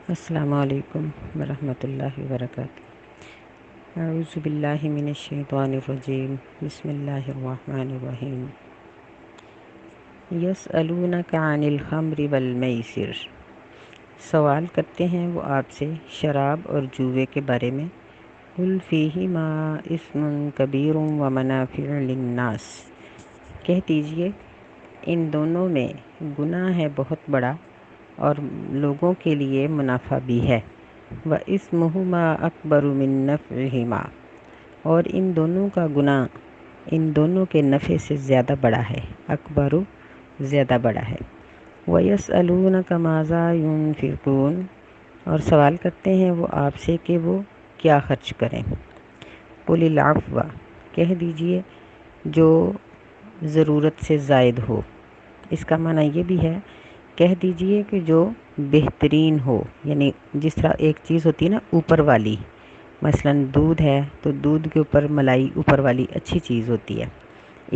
السلام علیکم ورحمۃ اللہ وبرکاتہ۔ اعوذ باللہ من الشیطان الرجیم، بسم اللہ الرحمن الرحیم۔ یسألونک عن الخمر والمیسر، سوال کرتے ہیں وہ آپ سے شراب اور جوے کے بارے میں۔ قل فیہما اسم کبیر ومنافع للناس، کہہ دیجئے ان دونوں میں گناہ ہے بہت بڑا اور لوگوں کے لیے منافع بھی ہے۔ وَإِثْمُهُمَا أَكْبَرُ مِن نَفْعِهِمَا، اور ان دونوں کا گناہ ان دونوں کے نفع سے زیادہ بڑا ہے، اکبر زیادہ بڑا ہے۔ وَيَسْأَلُونَكَ مَاذَا يُنْفِقُونَ، اور سوال کرتے ہیں وہ آپ سے کہ وہ کیا خرچ کریں۔ قُلِ الْعَفْوَ، کہہ دیجئے جو ضرورت سے زائد ہو۔ اس کا معنی یہ بھی ہے، کہہ دیجئے کہ جو بہترین ہو، یعنی جس طرح ایک چیز ہوتی ہے نا اوپر والی، مثلا دودھ ہے تو دودھ کے اوپر ملائی اوپر والی اچھی چیز ہوتی ہے،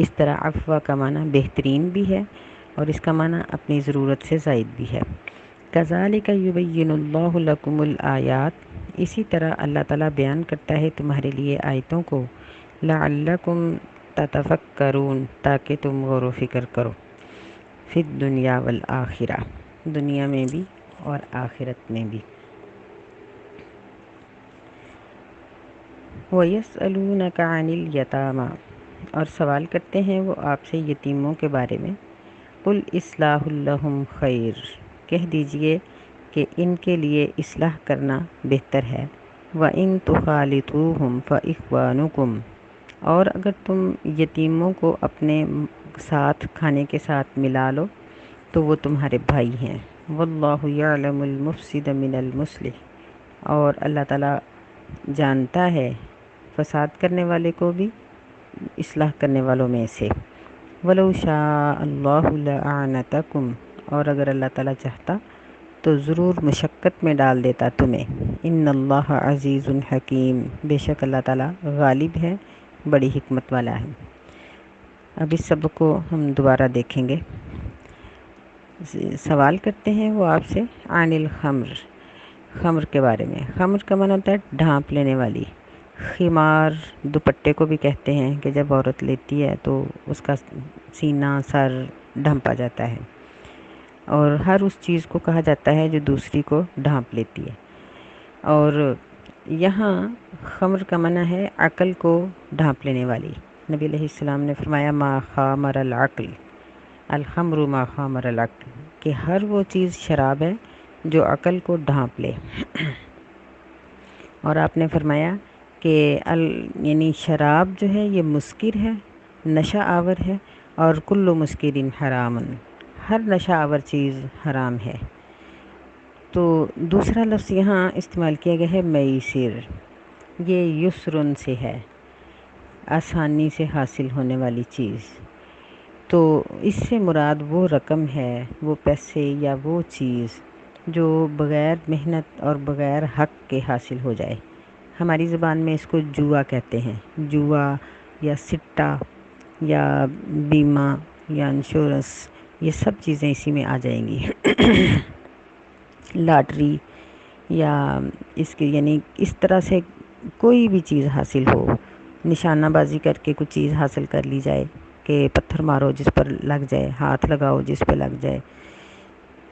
اس طرح عفو کا معنی بہترین بھی ہے اور اس کا معنی اپنی ضرورت سے زائد بھی ہے۔ کذالک یبین اللہ لکم الآیات، اسی طرح اللہ تعالیٰ بیان کرتا ہے تمہارے لیے آیتوں کو، لعلکم تتفکرون، تاکہ تم غور و فکر کرو، فی الدنیا والآخرہ، دنیا میں بھی اور آخرت میں بھی۔ وَيَسْأَلُونَكَ عَنِ الْيَتَامَى، اور سوال کرتے ہیں وہ آپ سے یتیموں کے بارے میں۔ قُلْ إِصْلَاحٌ لَهُمْ خَيْرٌ، کہہ دیجئے کہ ان کے لیے اصلاح کرنا بہتر ہے۔ وَإِن تُخَالِطُوهُمْ فَإِخْوَانُكُمْ، اور اگر تم یتیموں کو اپنے ساتھ کھانے کے ساتھ ملا لو تو وہ تمہارے بھائی ہیں۔ واللہ یعلم المفسد من المصلح، اور اللہ تعالیٰ جانتا ہے فساد کرنے والے کو بھی اصلاح کرنے والوں میں سے۔ ولو شاء اللہ لأعنتکم، اور اگر اللہ تعالیٰ چاہتا تو ضرور مشقت میں ڈال دیتا تمہیں۔ ان اللہ عزیز حکیم، بے شک اللہ تعالیٰ غالب ہے، بڑی حکمت والا ہے۔ اب اس سبق کو ہم دوبارہ دیکھیں گے۔ سوال کرتے ہیں وہ آپ سے عن الخمر، خمر کے بارے میں۔ خمر کا معنی ہوتا ہے ڈھانپ لینے والی۔ خمار دوپٹے کو بھی کہتے ہیں کہ جب عورت لیتی ہے تو اس کا سینہ سر ڈھانپا جاتا ہے، اور ہر اس چیز کو کہا جاتا ہے جو دوسری کو ڈھانپ لیتی ہے۔ اور یہاں خمر کا معنی ہے عقل کو ڈھانپ لینے والی۔ نبی علیہ السلام نے فرمایا ما خامر العقل، الخمر ما خامر العقل، کہ ہر وہ چیز شراب ہے جو عقل کو ڈھانپ لے۔ اور آپ نے فرمایا کہ یعنی شراب جو ہے یہ مسکر ہے، نشہ آور ہے، اور کل مسکر حرام، ہر نشہ آور چیز حرام ہے۔ تو دوسرا لفظ یہاں استعمال کیا گیا ہے میسر، یہ یسرن سے ہے، آسانی سے حاصل ہونے والی چیز۔ تو اس سے مراد وہ رقم ہے، وہ پیسے یا وہ چیز جو بغیر محنت اور بغیر حق کے حاصل ہو جائے۔ ہماری زبان میں اس کو جوا کہتے ہیں، جوا یا سٹا یا بیمہ یا انشورنس، یہ سب چیزیں اسی میں آ جائیں گی۔ لاٹری یا اس کے یعنی اس طرح سے کوئی بھی چیز حاصل ہو، نشانہ بازی کر کے کچھ چیز حاصل کر لی جائے کہ پتھر مارو جس پر لگ جائے، ہاتھ لگاؤ جس پہ لگ جائے،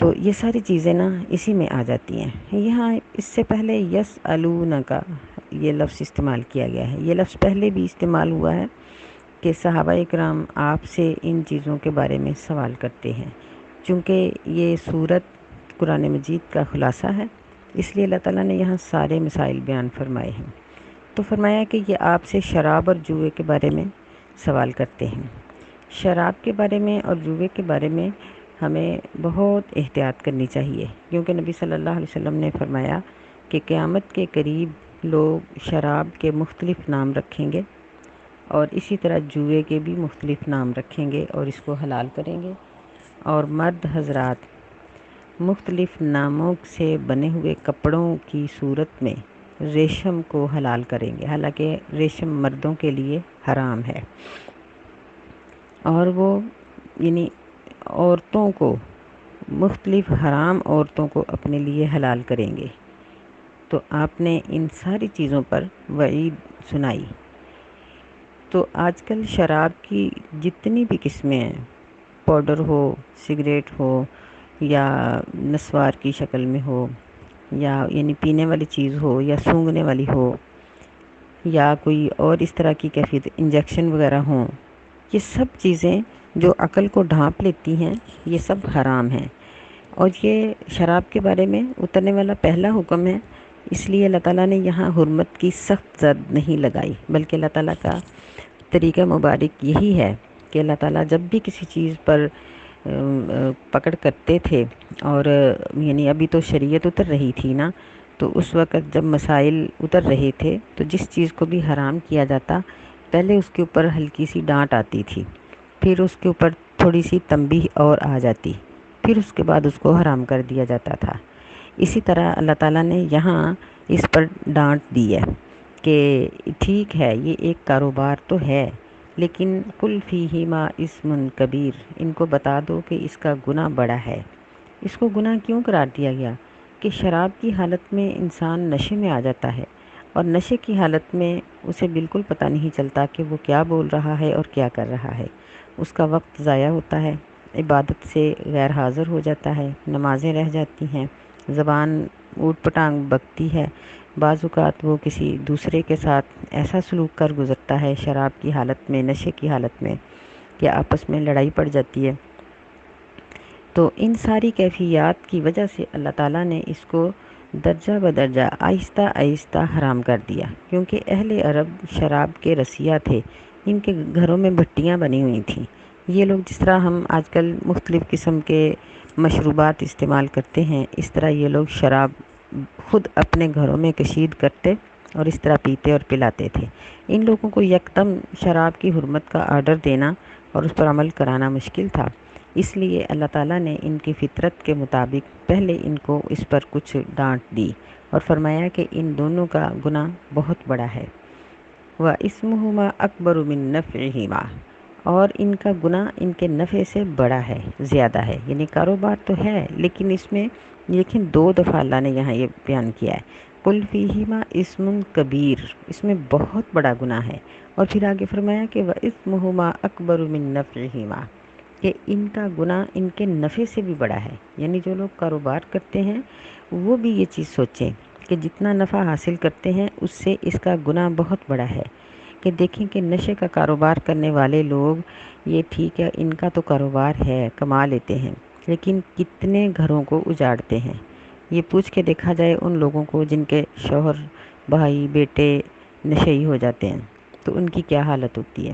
تو یہ ساری چیزیں نا اسی میں آ جاتی ہیں۔ یہاں اس سے پہلے یسألونک یہ لفظ استعمال کیا گیا ہے، یہ لفظ پہلے بھی استعمال ہوا ہے کہ صحابہ اکرام آپ سے ان چیزوں کے بارے میں سوال کرتے ہیں۔ چونکہ یہ سورت قرآن مجید کا خلاصہ ہے، اس لیے اللہ تعالیٰ نے یہاں سارے مسائل بیان فرمائے ہیں۔ تو فرمایا کہ یہ آپ سے شراب اور جوئے کے بارے میں سوال کرتے ہیں۔ شراب کے بارے میں اور جوئے کے بارے میں ہمیں بہت احتیاط کرنی چاہیے، کیونکہ نبی صلی اللہ علیہ وسلم نے فرمایا کہ قیامت کے قریب لوگ شراب کے مختلف نام رکھیں گے اور اسی طرح جوئے کے بھی مختلف نام رکھیں گے اور اس کو حلال کریں گے، اور مرد حضرات مختلف ناموں سے بنے ہوئے کپڑوں کی صورت میں ریشم کو حلال کریں گے، حالانکہ ریشم مردوں کے لیے حرام ہے۔ اور وہ یعنی عورتوں کو مختلف حرام عورتوں کو اپنے لیے حلال کریں گے۔ تو آپ نے ان ساری چیزوں پر وعید سنائی۔ تو آج کل شراب کی جتنی بھی قسمیں ہیں، پاؤڈر ہو، سگریٹ ہو، یا نسوار کی شکل میں ہو، یا یعنی پینے والی چیز ہو، یا سونگھنے والی ہو، یا کوئی اور اس طرح کی کیفیت انجیکشن وغیرہ ہوں، یہ سب چیزیں جو عقل کو ڈھانپ لیتی ہیں، یہ سب حرام ہیں۔ اور یہ شراب کے بارے میں اترنے والا پہلا حکم ہے، اس لیے اللہ تعالیٰ نے یہاں حرمت کی سخت زد نہیں لگائی، بلکہ اللہ تعالیٰ کا طریقہ مبارک یہی ہے کہ اللہ تعالیٰ جب بھی کسی چیز پر پکڑ کرتے تھے، اور یعنی ابھی تو شریعت اتر رہی تھی نا، تو اس وقت جب مسائل اتر رہے تھے تو جس چیز کو بھی حرام کیا جاتا، پہلے اس کے اوپر ہلکی سی ڈانٹ آتی تھی، پھر اس کے اوپر تھوڑی سی تنبیہ اور آ جاتی، پھر اس کے بعد اس کو حرام کر دیا جاتا تھا۔ اسی طرح اللہ تعالیٰ نے یہاں اس پر ڈانٹ دی ہے کہ ٹھیک ہے، یہ ایک کاروبار تو ہے، لیکن قل فیہما اسم کبیر، ان کو بتا دو کہ اس کا گناہ بڑا ہے۔ اس کو گناہ کیوں قرار دیا گیا؟ کہ شراب کی حالت میں انسان نشے میں آ جاتا ہے، اور نشے کی حالت میں اسے بالکل پتہ نہیں چلتا کہ وہ کیا بول رہا ہے اور کیا کر رہا ہے۔ اس کا وقت ضائع ہوتا ہے، عبادت سے غیر حاضر ہو جاتا ہے، نمازیں رہ جاتی ہیں، زبان اوٹ پٹانگ بکتی ہے، بعض اوقات وہ کسی دوسرے کے ساتھ ایسا سلوک کر گزرتا ہے شراب کی حالت میں، نشے کی حالت میں، کہ آپس میں لڑائی پڑ جاتی ہے۔ تو ان ساری کیفیات کی وجہ سے اللہ تعالیٰ نے اس کو درجہ بدرجہ آہستہ آہستہ حرام کر دیا، کیونکہ اہل عرب شراب کے رسیہ تھے، ان کے گھروں میں بھٹیاں بنی ہوئی تھیں۔ یہ لوگ جس طرح ہم آج کل مختلف قسم کے مشروبات استعمال کرتے ہیں، اس طرح یہ لوگ شراب خود اپنے گھروں میں کشید کرتے اور اس طرح پیتے اور پلاتے تھے۔ ان لوگوں کو یکدم شراب کی حرمت کا آرڈر دینا اور اس پر عمل کرانا مشکل تھا، اس لیے اللہ تعالیٰ نے ان کی فطرت کے مطابق پہلے ان کو اس پر کچھ ڈانٹ دی اور فرمایا کہ ان دونوں کا گناہ بہت بڑا ہے۔ وَإِسْمُهُمَا أَكْبَرُ مِن نَّفْعِهِمَا، اور ان کا گناہ ان کے نفع سے بڑا ہے، زیادہ ہے۔ یعنی کاروبار تو ہے، لیکن اس میں لیکن 2 دفعہ اللہ نے یہاں یہ بیان کیا ہے، قُلْ فِيهِمَا اسْمٌ کبیر، اس میں بہت بڑا گناہ ہے، اور پھر آگے فرمایا کہ وَإِسْمُهُمَا أَكْبَرُ مِن نَّفْعِهِمَا، کہ ان کا گناہ ان کے نفع سے بھی بڑا ہے۔ یعنی جو لوگ کاروبار کرتے ہیں وہ بھی یہ چیز سوچیں کہ جتنا نفع حاصل کرتے ہیں اس سے اس کا گناہ بہت بڑا ہے۔ کہ دیکھیں کہ نشے کا کاروبار کرنے والے لوگ، یہ ٹھیک ہے ان کا تو کاروبار ہے، کما لیتے ہیں، لیکن کتنے گھروں کو اجاڑتے ہیں۔ یہ پوچھ کے دیکھا جائے ان لوگوں کو جن کے شوہر، بھائی، بیٹے نشئی ہو جاتے ہیں، تو ان کی کیا حالت ہوتی ہے۔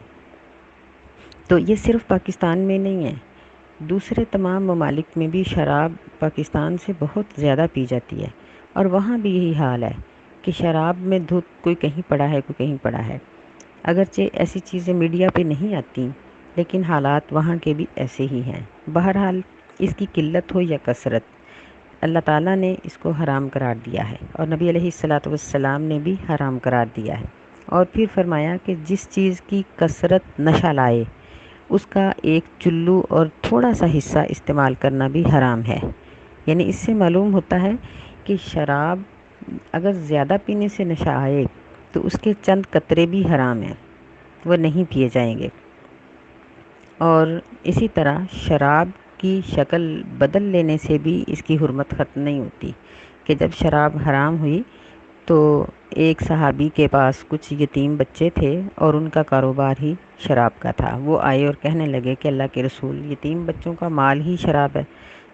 تو یہ صرف پاکستان میں نہیں ہے، دوسرے تمام ممالک میں بھی شراب پاکستان سے بہت زیادہ پی جاتی ہے، اور وہاں بھی یہی حال ہے کہ شراب میں دھت کوئی کہیں پڑا ہے، کوئی کہیں پڑا ہے۔ اگرچہ ایسی چیزیں میڈیا پہ نہیں آتی، لیکن حالات وہاں کے بھی ایسے ہی ہیں۔ بہرحال اس کی قلت ہو یا کثرت، اللہ تعالیٰ نے اس کو حرام قرار دیا ہے، اور نبی علیہ الصلاۃ والسلام نے بھی حرام قرار دیا ہے، اور پھر فرمایا کہ جس چیز کی کثرت نشہ لائے اس کا ایک چلو اور تھوڑا سا حصہ استعمال کرنا بھی حرام ہے۔ یعنی اس سے معلوم ہوتا ہے کہ شراب اگر زیادہ پینے سے نشہ آئے تو اس کے چند قطرے بھی حرام ہیں، وہ نہیں پیے جائیں گے۔ اور اسی طرح شراب کی شکل بدل لینے سے بھی اس کی حرمت ختم نہیں ہوتی، کہ جب شراب حرام ہوئی تو ایک صحابی کے پاس کچھ یتیم بچے تھے اور ان کا کاروبار ہی شراب کا تھا۔ وہ آئے اور کہنے لگے کہ اللہ کے رسول، یتیم بچوں کا مال ہی شراب ہے،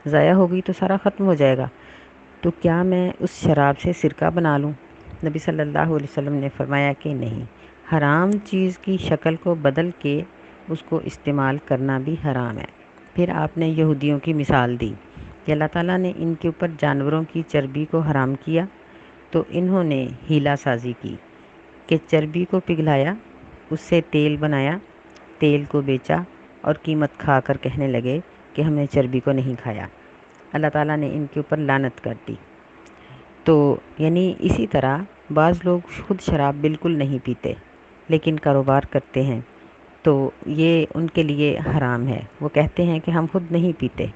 ضائع ہو گئی تو سارا ختم ہو جائے گا، تو کیا میں اس شراب سے سرکہ بنا لوں؟ نبی صلی اللہ علیہ وسلم نے فرمایا کہ نہیں، حرام چیز کی شکل کو بدل کے اس کو استعمال کرنا بھی حرام ہے۔ پھر آپ نے یہودیوں کی مثال دی کہ اللہ تعالیٰ نے ان کے اوپر جانوروں کی چربی کو حرام کیا، تو انہوں نے ہیلا سازی کی کہ چربی کو پگھلایا، اس سے تیل بنایا، تیل کو بیچا، اور قیمت کھا کر کہنے لگے کہ ہم نے چربی کو نہیں کھایا۔ اللہ تعالیٰ نے ان کے اوپر لعنت کر دی۔ تو یعنی اسی طرح بعض لوگ خود شراب بالکل نہیں پیتے لیکن کاروبار کرتے ہیں، تو یہ ان کے لیے حرام ہے۔ وہ کہتے ہیں کہ ہم خود نہیں پیتے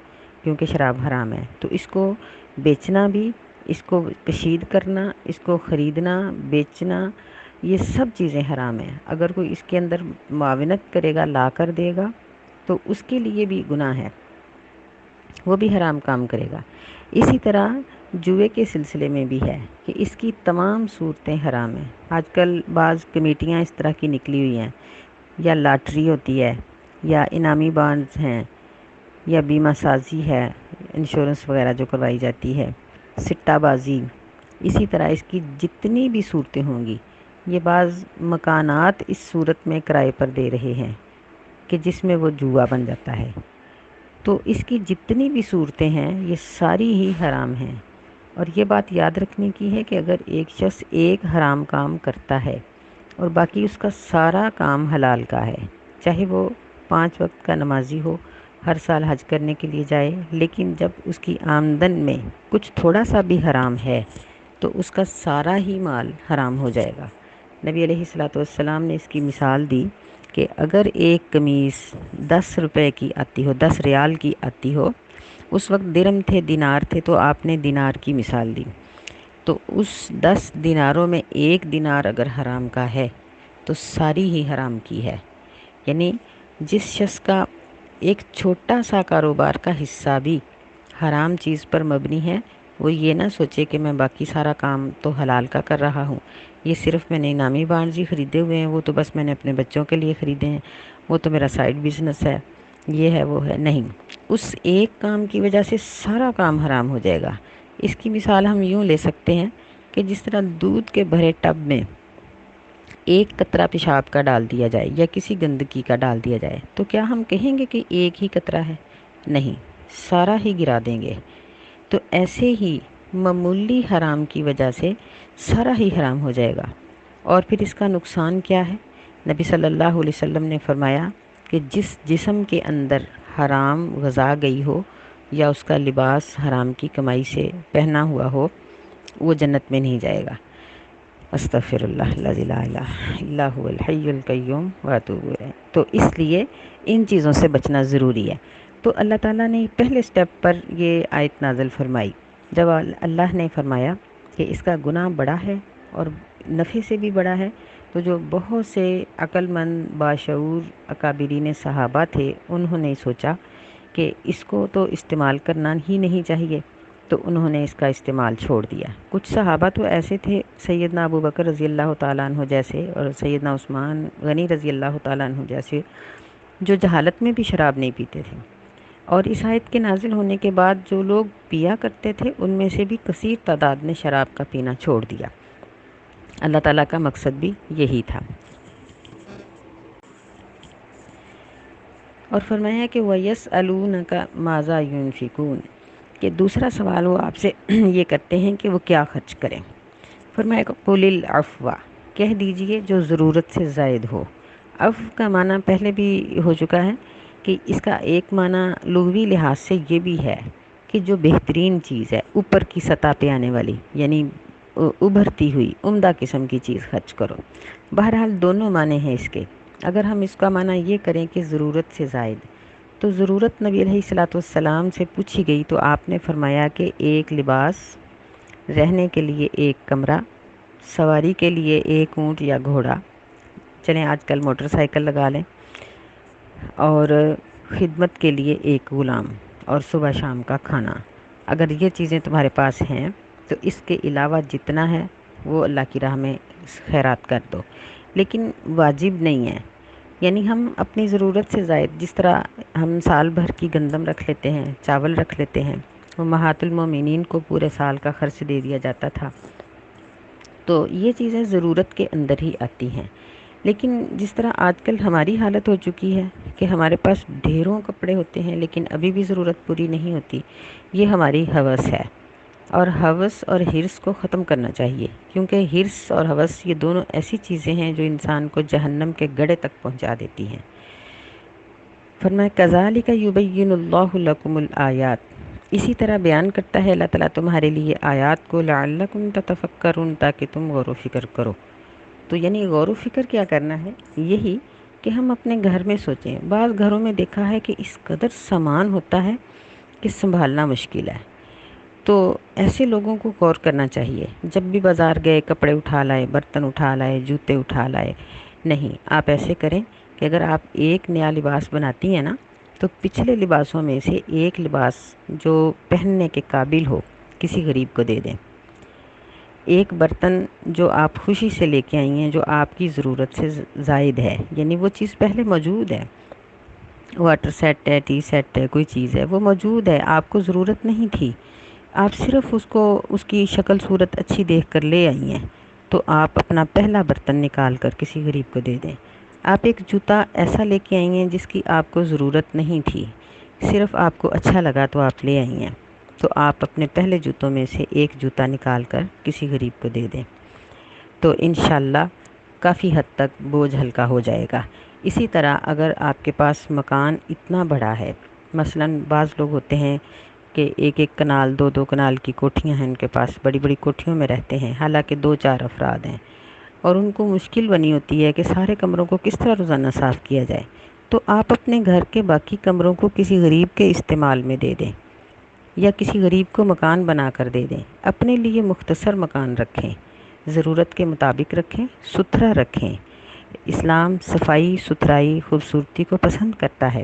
کیونکہ شراب حرام ہے، تو اس کو بیچنا بھی، اس کو کشید کرنا، اس کو خریدنا، بیچنا، یہ سب چیزیں حرام ہیں۔ اگر کوئی اس کے اندر معاونت کرے گا، لا کر دے گا، تو اس کے لیے بھی گناہ ہے، وہ بھی حرام کام کرے گا۔ اسی طرح جوئے کے سلسلے میں بھی ہے کہ اس کی تمام صورتیں حرام ہیں۔ آج کل بعض کمیٹیاں اس طرح کی نکلی ہوئی ہیں، یا لاٹری ہوتی ہے، یا انعامی بانڈز ہیں، یا بیمہ سازی ہے، انشورنس وغیرہ جو کروائی جاتی ہے، سٹہ بازی، اسی طرح اس کی جتنی بھی صورتیں ہوں گی، یہ بعض مکانات اس صورت میں کرائے پر دے رہے ہیں کہ جس میں وہ جوا بن جاتا ہے۔ تو اس کی جتنی بھی صورتیں ہیں یہ ساری ہی حرام ہیں۔ اور یہ بات یاد رکھنے کی ہے کہ اگر ایک شخص ایک حرام کام کرتا ہے اور باقی اس کا سارا کام حلال کا ہے، چاہے وہ 5 وقت کا نمازی ہو، ہر سال حج کرنے کے لیے جائے، لیکن جب اس کی آمدن میں کچھ تھوڑا سا بھی حرام ہے تو اس کا سارا ہی مال حرام ہو جائے گا۔ نبی علیہ الصلوۃ والسلام نے اس کی مثال دی کہ اگر ایک قمیص 10 روپے کی آتی ہو، 10 ریال کی آتی ہو، اس وقت درم تھے، دینار تھے، تو آپ نے دینار کی مثال دی، تو اس 10 دیناروں میں ایک دینار اگر حرام کا ہے تو ساری ہی حرام کی ہے۔ یعنی جس شخص کا ایک چھوٹا سا کاروبار کا حصہ بھی حرام چیز پر مبنی ہے، وہ یہ نہ سوچے کہ میں باقی سارا کام تو حلال کا کر رہا ہوں، یہ صرف میں نے انعامی بانڈز ہی خریدے ہوئے ہیں، وہ تو بس میں نے اپنے بچوں کے لیے خریدے ہیں، وہ تو میرا سائیڈ بزنس ہے، یہ ہے وہ ہے۔ نہیں، اس ایک کام کی وجہ سے سارا کام حرام ہو جائے گا۔ اس کی مثال ہم یوں لے سکتے ہیں کہ جس طرح دودھ کے بھرے ٹب میں ایک قطرہ پیشاب کا ڈال دیا جائے یا کسی گندگی کا ڈال دیا جائے، تو کیا ہم کہیں گے کہ ایک ہی قطرہ ہے؟ نہیں، سارا ہی گرا دیں گے۔ تو ایسے ہی معمولی حرام کی وجہ سے سارا ہی حرام ہو جائے گا۔ اور پھر اس کا نقصان کیا ہے؟ نبی صلی اللہ علیہ وسلم نے فرمایا کہ جس جسم کے اندر حرام غذا گئی ہو یا اس کا لباس حرام کی کمائی سے پہنا ہوا ہو، وہ جنت میں نہیں جائے گا۔ استغفر اللہ الذی لا الہ الا هو الحی القیوم واتوب الیہ۔ تو اس لیے ان چیزوں سے بچنا ضروری ہے۔ تو اللہ تعالیٰ نے پہلے سٹیپ پر یہ آیت نازل فرمائی، جب اللہ نے فرمایا کہ اس کا گناہ بڑا ہے اور نفع سے بھی بڑا ہے، تو جو بہت سے عقل مند باشعور اکابرین صحابہ تھے، انہوں نے سوچا کہ اس کو تو استعمال کرنا ہی نہیں چاہیے، تو انہوں نے اس کا استعمال چھوڑ دیا۔ کچھ صحابہ تو ایسے تھے، سیدنا ابو بکر رضی اللہ تعالیٰ عنہ جیسے اور سیدنا عثمان غنی رضی اللہ تعالیٰ عنہ جیسے، جو جہالت میں بھی شراب نہیں پیتے تھے، اور اس آیت کے نازل ہونے کے بعد جو لوگ پیا کرتے تھے ان میں سے بھی کثیر تعداد نے شراب کا پینا چھوڑ دیا۔ اللہ تعالیٰ کا مقصد بھی یہی تھا۔ اور فرمایا کہ وَيَسْأَلُونَكَ مَاذَا يُنْفِقُونَ، کہ دوسرا سوال وہ آپ سے یہ کرتے ہیں کہ وہ کیا خرچ کریں۔ فرمایا کہ قُلِ الْعَفْوَ، کہہ دیجئے جو ضرورت سے زائد ہو۔ عفو کا معنی پہلے بھی ہو چکا ہے کہ اس کا ایک معنی لغوی لحاظ سے یہ بھی ہے کہ جو بہترین چیز ہے، اوپر کی سطح پہ آنے والی، یعنی ابھرتی ہوئی عمدہ قسم کی چیز خرچ کرو۔ بہرحال دونوں معنی ہیں اس کے۔ اگر ہم اس کا معنی یہ کریں کہ ضرورت سے زائد، تو ضرورت نبی علیہ الصلوۃ والسلام سے پوچھی گئی تو آپ نے فرمایا کہ ایک لباس، رہنے کے لیے ایک کمرہ، سواری کے لیے ایک اونٹ یا گھوڑا، چلیں آج کل موٹر سائیکل لگا لیں، اور خدمت کے لیے ایک غلام، اور صبح شام کا کھانا۔ اگر یہ چیزیں تمہارے پاس ہیں تو اس کے علاوہ جتنا ہے وہ اللہ کی راہ میں خیرات کر دو، لیکن واجب نہیں ہے۔ یعنی ہم اپنی ضرورت سے زائد، جس طرح ہم سال بھر کی گندم رکھ لیتے ہیں، چاول رکھ لیتے ہیں، امہات المومنین کو پورے سال کا خرچ دے دیا جاتا تھا، تو یہ چیزیں ضرورت کے اندر ہی آتی ہیں۔ لیکن جس طرح آج کل ہماری حالت ہو چکی ہے کہ ہمارے پاس ڈھیروں کپڑے ہوتے ہیں لیکن ابھی بھی ضرورت پوری نہیں ہوتی، یہ ہماری ہوس ہے، اور ہوس اور حرص کو ختم کرنا چاہیے، کیونکہ حرص اور ہوس یہ دونوں ایسی چیزیں ہیں جو انسان کو جہنم کے گڑھے تک پہنچا دیتی ہیں۔ فرمایا کذالک یبین اللہ لکم الآیات، اسی طرح بیان کرتا ہے اللہ تعالیٰ تمہارے لیے آیات کو، لعلکم تتفکرون، تاکہ تم غور و فکر کرو۔ تو یعنی غور و فکر کیا کرنا ہے؟ یہی کہ ہم اپنے گھر میں سوچیں۔ بعض گھروں میں دیکھا ہے کہ اس قدر سامان ہوتا ہے کہ سنبھالنا مشکل ہے۔ تو ایسے لوگوں کو غور کرنا چاہیے، جب بھی بازار گئے کپڑے اٹھا لائے، برتن اٹھا لائے، جوتے اٹھا لائے، نہیں، آپ ایسے کریں کہ اگر آپ ایک نیا لباس بناتی ہیں نا، تو پچھلے لباسوں میں سے ایک لباس جو پہننے کے قابل ہو کسی غریب کو دے دیں۔ ایک برتن جو آپ خوشی سے لے کے آئی ہیں، جو آپ کی ضرورت سے زائد ہے، یعنی وہ چیز پہلے موجود ہے، واٹر سیٹ ہے، ٹی سیٹ ہے، کوئی چیز ہے، وہ موجود ہے، آپ کو ضرورت نہیں تھی، آپ صرف اس کی شکل صورت اچھی دیکھ کر لے آئی ہیں، تو آپ اپنا پہلا برتن نکال کر کسی غریب کو دے دیں۔ آپ ایک جوتا ایسا لے کے آئی ہیں جس کی آپ کو ضرورت نہیں تھی، صرف آپ کو اچھا لگا تو آپ لے آئی ہیں، تو آپ اپنے پہلے جوتوں میں سے ایک جوتا نکال کر کسی غریب کو دے دیں، تو انشاءاللہ کافی حد تک بوجھ ہلکا ہو جائے گا۔ اسی طرح اگر آپ کے پاس مکان اتنا بڑا ہے، مثلاً بعض لوگ ہوتے ہیں کہ ایک ایک کنال، دو دو کنال کی کوٹھیاں ہیں ان کے پاس، بڑی بڑی کوٹھیوں میں رہتے ہیں، حالانکہ دو چار افراد ہیں، اور ان کو مشکل بنی ہوتی ہے کہ سارے کمروں کو کس طرح روزانہ صاف کیا جائے، تو آپ اپنے گھر کے باقی کمروں کو کسی غریب کے استعمال میں دے دیں، یا کسی غریب کو مکان بنا کر دے دیں۔ اپنے لیے مختصر مکان رکھیں، ضرورت کے مطابق رکھیں، ستھرا رکھیں۔ اسلام صفائی، ستھرائی، خوبصورتی کو پسند کرتا ہے،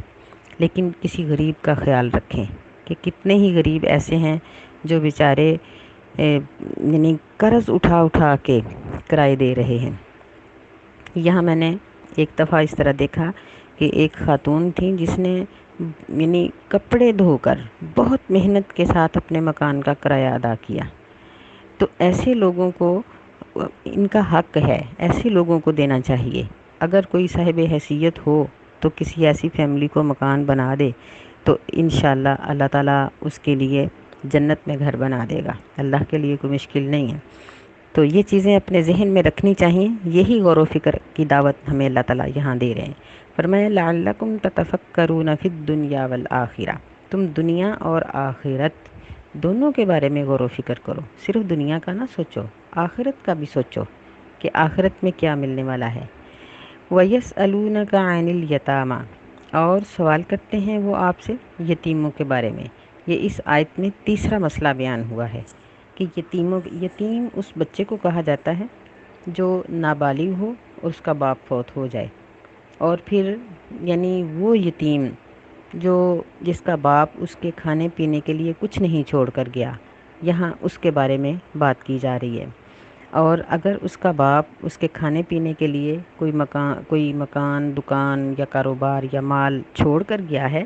لیکن کسی غریب کا خیال رکھیں کہ کتنے ہی غریب ایسے ہیں جو بیچارے یعنی قرض اٹھا اٹھا کے کرائے دے رہے ہیں۔ یہاں میں نے ایک دفعہ اس طرح دیکھا کہ ایک خاتون تھی جس نے یعنی کپڑے دھو کر بہت محنت کے ساتھ اپنے مکان کا کرایہ ادا کیا، تو ایسے لوگوں کو ان کا حق ہے، ایسے لوگوں کو دینا چاہیے۔ اگر کوئی صاحب حیثیت ہو تو کسی ایسی فیملی کو مکان بنا دے، تو انشاءاللہ اللہ تعالیٰ اس کے لیے جنت میں گھر بنا دے گا، اللہ کے لیے کوئی مشکل نہیں ہے۔ تو یہ چیزیں اپنے ذہن میں رکھنی چاہیے، یہی غور و فکر کی دعوت ہمیں اللہ تعالیٰ یہاں دے رہے ہیں۔ فرمایا لعلکم تتفکرون فی الدنیا والآخرہ، تم دنیا اور آخرت دونوں کے بارے میں غور و فکر کرو، صرف دنیا کا نہ سوچو، آخرت کا بھی سوچو کہ آخرت میں کیا ملنے والا ہے۔ وَيَسْأَلُونَكَ عَنِ الْيَتَامَى، اور سوال کرتے ہیں وہ آپ سے یتیموں کے بارے میں۔ یہ اس آیت میں تیسرا مسئلہ بیان ہوا ہے کہ یتیم اس بچے کو کہا جاتا ہے جو نابالغ ہو اور اس کا باپ فوت ہو جائے، اور پھر یعنی وہ یتیم جس کا باپ اس کے کھانے پینے کے لیے کچھ نہیں چھوڑ کر گیا، یہاں اس کے بارے میں بات کی جا رہی ہے۔ اور اگر اس کا باپ اس کے کھانے پینے کے لیے کوئی مکان، دکان یا کاروبار یا مال چھوڑ کر گیا ہے،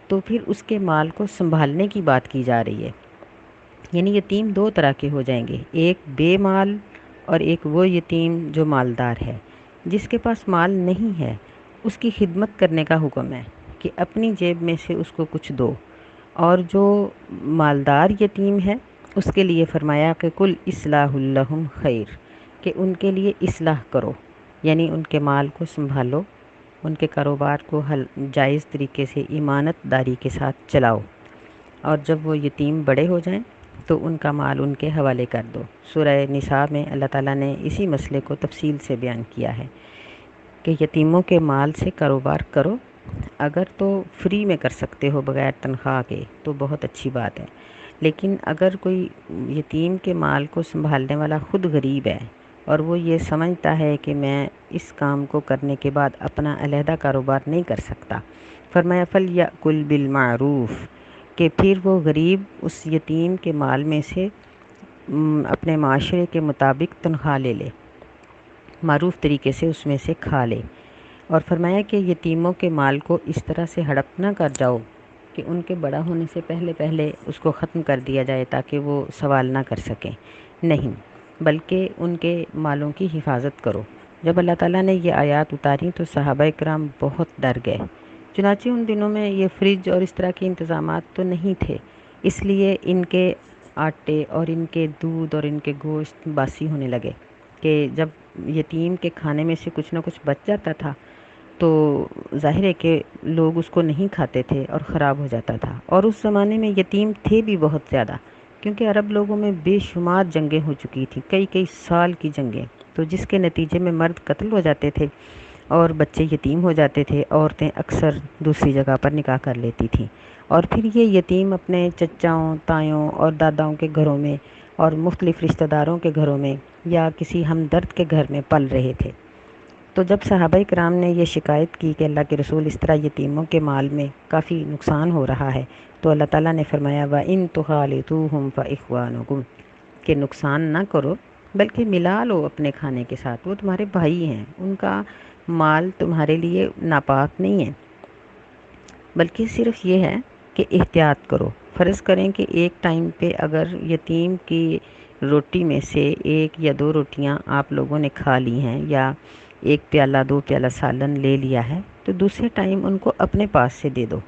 تو پھر اس کے مال کو سنبھالنے کی بات کی جا رہی ہے۔ یعنی یتیم دو طرح کے ہو جائیں گے، ایک بے مال اور ایک وہ یتیم جو مالدار ہے۔ جس کے پاس مال نہیں ہے اس کی خدمت کرنے کا حکم ہے کہ اپنی جیب میں سے اس کو کچھ دو، اور جو مالدار یتیم ہے اس کے لیے فرمایا کہ کل اصلاح لہم خیر، کہ ان کے لیے اصلاح کرو، یعنی ان کے مال کو سنبھالو، ان کے کاروبار کو جائز طریقے سے امانت داری کے ساتھ چلاؤ، اور جب وہ یتیم بڑے ہو جائیں تو ان کا مال ان کے حوالے کر دو۔ سورہ نساء میں اللہ تعالیٰ نے اسی مسئلے کو تفصیل سے بیان کیا ہے کہ یتیموں کے مال سے کاروبار کرو، اگر تو فری میں کر سکتے ہو بغیر تنخواہ کے تو بہت اچھی بات ہے، لیکن اگر کوئی یتیم کے مال کو سنبھالنے والا خود غریب ہے اور وہ یہ سمجھتا ہے کہ میں اس کام کو کرنے کے بعد اپنا علیحدہ کاروبار نہیں کر سکتا، فرمایا فَلْيَأْكُلْ بِالْمَعْرُوفِ، کہ پھر وہ غریب اس یتیم کے مال میں سے اپنے معاشرے کے مطابق تنخواہ لے لے، معروف طریقے سے اس میں سے کھا لے۔ اور فرمایا کہ یتیموں کے مال کو اس طرح سے ہڑپ نہ کر جاؤ کہ ان کے بڑا ہونے سے پہلے اس کو ختم کر دیا جائے تاکہ وہ سوال نہ کر سکیں، نہیں، بلکہ ان کے مالوں کی حفاظت کرو۔ جب اللہ تعالیٰ نے یہ آیات اتاری تو صحابہ کرام بہت ڈر گئے، چنانچہ ان دنوں میں یہ فریج اور اس طرح کے انتظامات تو نہیں تھے، اس لیے ان کے آٹے اور ان کے دودھ اور ان کے گوشت باسی ہونے لگے، کہ جب یتیم کے کھانے میں سے کچھ نہ کچھ بچ جاتا تھا تو ظاہر ہے کہ لوگ اس کو نہیں کھاتے تھے اور خراب ہو جاتا تھا۔ اور اس زمانے میں یتیم تھے بھی بہت زیادہ، کیونکہ عرب لوگوں میں بے شمار جنگیں ہو چکی تھیں، کئی سال کی جنگیں، تو جس کے نتیجے میں مرد قتل ہو جاتے تھے، اور بچے یتیم ہو جاتے تھے، عورتیں اکثر دوسری جگہ پر نکاح کر لیتی تھیں، اور پھر یہ یتیم اپنے چچاؤں، تایوں اور داداؤں کے گھروں میں اور مختلف رشتہ داروں کے گھروں میں یا کسی ہمدرد کے گھر میں پل رہے تھے۔ تو جب صحابہ کرام نے یہ شکایت کی کہ اللہ کے رسول اس طرح یتیموں کے مال میں کافی نقصان ہو رہا ہے، تو اللہ تعالیٰ نے فرمایا وَإِن تُخَالِطُوهُمْ فَإِخْوَانُكُمْ کہ نقصان نہ کرو بلکہ ملا لو اپنے کھانے کے ساتھ، وہ تمہارے بھائی ہیں، ان کا مال تمہارے لیے ناپاک نہیں ہے، بلکہ صرف یہ ہے کہ احتیاط کرو۔ فرض کریں کہ ایک ٹائم پہ اگر یتیم کی روٹی میں سے ایک یا دو روٹیاں آپ لوگوں نے کھا لی ہیں یا ایک پیالہ دو پیالہ سالن لے لیا ہے، تو دوسرے ٹائم ان کو اپنے پاس سے دے دو۔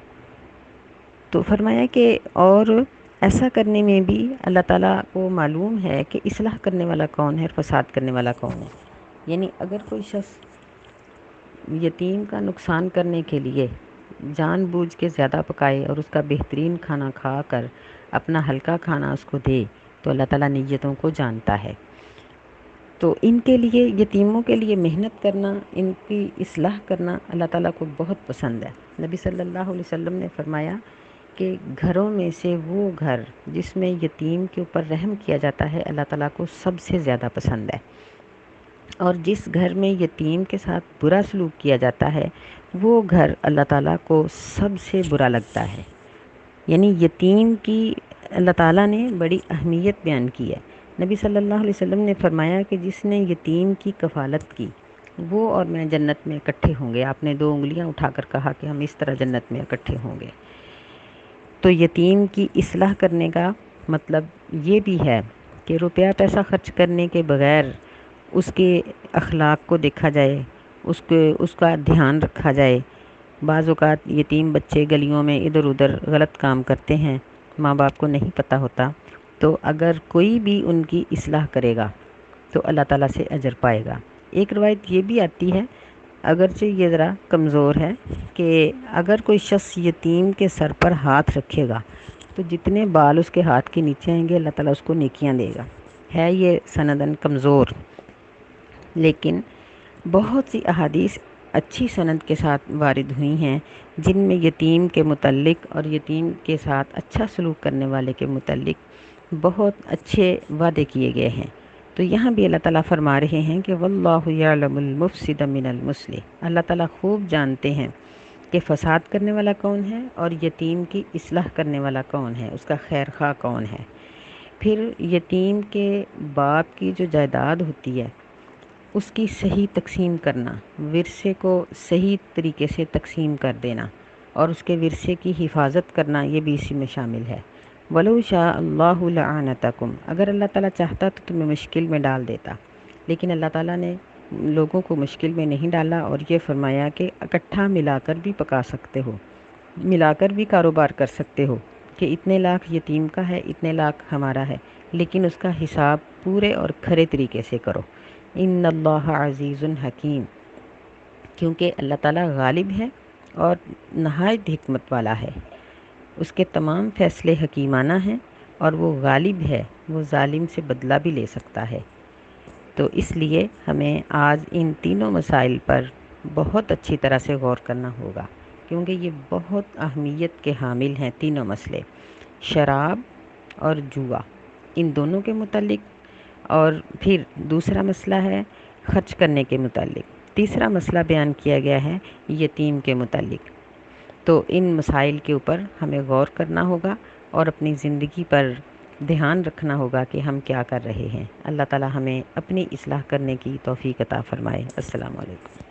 تو فرمایا کہ اور ایسا کرنے میں بھی اللہ تعالیٰ کو معلوم ہے کہ اصلاح کرنے والا کون ہے اور فساد کرنے والا کون ہے۔ یعنی اگر کوئی شخص یتیم کا نقصان کرنے کے لیے جان بوجھ کے زیادہ پکائے اور اس کا بہترین کھانا کھا کر اپنا ہلکا کھانا اس کو دے، تو اللہ تعالیٰ نیتوں کو جانتا ہے۔ تو ان کے لیے، یتیموں کے لیے محنت کرنا، ان کی اصلاح کرنا اللہ تعالیٰ کو بہت پسند ہے۔ نبی صلی اللہ علیہ وسلم نے فرمایا کہ گھروں میں سے وہ گھر جس میں یتیم کے اوپر رحم کیا جاتا ہے اللہ تعالیٰ کو سب سے زیادہ پسند ہے، اور جس گھر میں یتیم کے ساتھ برا سلوک کیا جاتا ہے وہ گھر اللہ تعالیٰ کو سب سے برا لگتا ہے۔ یعنی یتیم کی اللہ تعالیٰ نے بڑی اہمیت بیان کی ہے۔ نبی صلی اللہ علیہ وسلم نے فرمایا کہ جس نے یتیم کی کفالت کی وہ اور میں جنت میں اکٹھے ہوں گے۔ آپ نے 2 انگلیاں اٹھا کر کہا کہ ہم اس طرح جنت میں اکٹھے ہوں گے۔ تو یتیم کی اصلاح کرنے کا مطلب یہ بھی ہے کہ روپیہ پیسہ خرچ کرنے کے بغیر اس کے اخلاق کو دیکھا جائے، اس کا دھیان رکھا جائے۔ بعض اوقات یتیم بچے گلیوں میں ادھر ادھر غلط کام کرتے ہیں، ماں باپ کو نہیں پتہ ہوتا، تو اگر کوئی بھی ان کی اصلاح کرے گا تو اللہ تعالیٰ سے اجر پائے گا۔ ایک روایت یہ بھی آتی ہے، اگرچہ یہ ذرا کمزور ہے، کہ اگر کوئی شخص یتیم کے سر پر ہاتھ رکھے گا تو جتنے بال اس کے ہاتھ کے نیچے آئیں گے اللہ تعالیٰ اس کو نیکیاں دے گا۔ ہے یہ سندن کمزور، لیکن بہت سی احادیث اچھی سند کے ساتھ وارد ہوئی ہیں جن میں یتیم کے متعلق اور یتیم کے ساتھ اچھا سلوک کرنے والے کے متعلق بہت اچھے وعدے کیے گئے ہیں۔ تو یہاں بھی اللہ تعالیٰ فرما رہے ہیں کہ واللہ یعلم المفسد من المصلح، اللہ تعالیٰ خوب جانتے ہیں کہ فساد کرنے والا کون ہے اور یتیم کی اصلاح کرنے والا کون ہے، اس کا خیر خواہ کون ہے۔ پھر یتیم کے باپ کی جو جائیداد ہوتی ہے اس کی صحیح تقسیم کرنا، ورثے کو صحیح طریقے سے تقسیم کر دینا اور اس کے ورثے کی حفاظت کرنا، یہ بھی اسی میں شامل ہے۔ وَلَوْ شَاءَ اللَّهُ لَأَعْنَتَكُمْ، اگر اللہ تعالیٰ چاہتا تو تمہیں مشکل میں ڈال دیتا، لیکن اللہ تعالیٰ نے لوگوں کو مشکل میں نہیں ڈالا اور یہ فرمایا کہ اکٹھا ملا کر بھی پکا سکتے ہو، ملا کر بھی کاروبار کر سکتے ہو، کہ اتنے لاکھ یتیم کا ہے، اتنے لاکھ ہمارا ہے، لیکن اس کا حساب پورے اور کھرے طریقے سے کرو۔ ان اللہ عزیز حکیم، کیونکہ اللہ تعالیٰ غالب ہے اور نہایت حکمت والا ہے، اس کے تمام فیصلے حکیمانہ ہیں اور وہ غالب ہے، وہ ظالم سے بدلہ بھی لے سکتا ہے۔ تو اس لیے ہمیں آج ان تینوں مسائل پر بہت اچھی طرح سے غور کرنا ہوگا، کیونکہ یہ بہت اہمیت کے حامل ہیں تینوں مسئلے، شراب اور جوا، ان دونوں کے متعلق، اور پھر دوسرا مسئلہ ہے خرچ کرنے کے متعلق، تیسرا مسئلہ بیان کیا گیا ہے یتیم کے متعلق۔ تو ان مسائل کے اوپر ہمیں غور کرنا ہوگا اور اپنی زندگی پر دھیان رکھنا ہوگا کہ ہم کیا کر رہے ہیں۔ اللہ تعالی ہمیں اپنی اصلاح کرنے کی توفیق عطا فرمائے۔ السلام علیکم۔